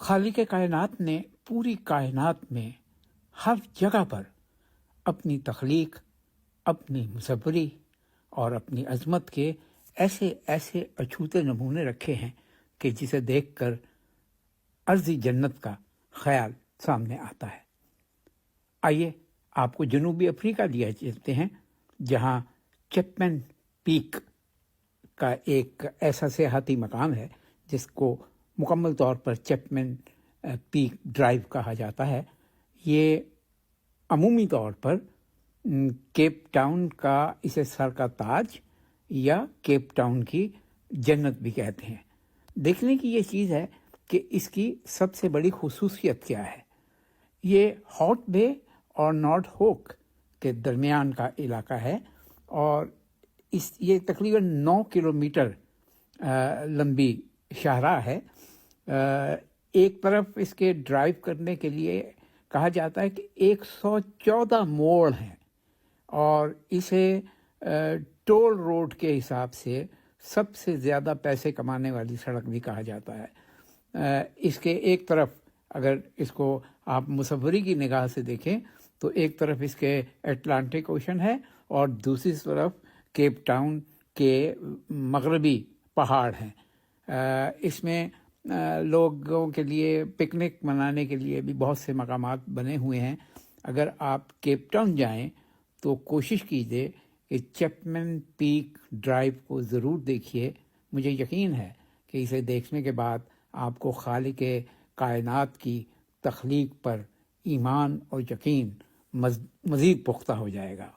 خالق کائنات نے پوری کائنات میں ہر جگہ پر اپنی تخلیق، اپنی مصوری اور اپنی عظمت کے ایسے ایسے اچھوتے نمونے رکھے ہیں کہ جسے دیکھ کر ارضی جنت کا خیال سامنے آتا ہے۔ آئیے آپ کو جنوبی افریقہ لیا چلتے ہیں، جہاں چیپمین پیک کا ایک ایسا سیاحتی مقام ہے جس کو مکمل طور پر چیپمین پیک ڈرائیو کہا جاتا ہے۔ یہ عمومی طور پر کیپ ٹاؤن کا اسے سر کا تاج یا کیپ ٹاؤن کی جنت بھی کہتے ہیں۔ دیکھنے کی یہ چیز ہے کہ اس کی سب سے بڑی خصوصیت کیا ہے۔ یہ ہاٹ بے اور نارتھ ہوک کے درمیان کا علاقہ ہے، اور یہ تقریباً 9 کلومیٹر لمبی شاہراہ ہے۔ ایک طرف اس کے ڈرائیو کرنے کے لیے کہا جاتا ہے کہ 114 موڑ ہیں، اور اسے ٹول روڈ کے حساب سے سب سے زیادہ پیسے کمانے والی سڑک بھی کہا جاتا ہے۔ اس کے ایک طرف اگر اس کو آپ مصوری کی نگاہ سے دیکھیں تو ایک طرف اس کے اٹلانٹک اوشن ہے اور دوسری طرف کیپ ٹاؤن کے مغربی پہاڑ ہیں۔ اس میں لوگوں کے لیے پکنک منانے کے لیے بھی بہت سے مقامات بنے ہوئے ہیں۔ اگر آپ کیپ ٹاؤن جائیں تو کوشش کیجیے کہ چیپمین پیک ڈرائیو کو ضرور دیکھیے۔ مجھے یقین ہے کہ اسے دیکھنے کے بعد آپ کو خالق کائنات کی تخلیق پر ایمان اور یقین مزید پختہ ہو جائے گا۔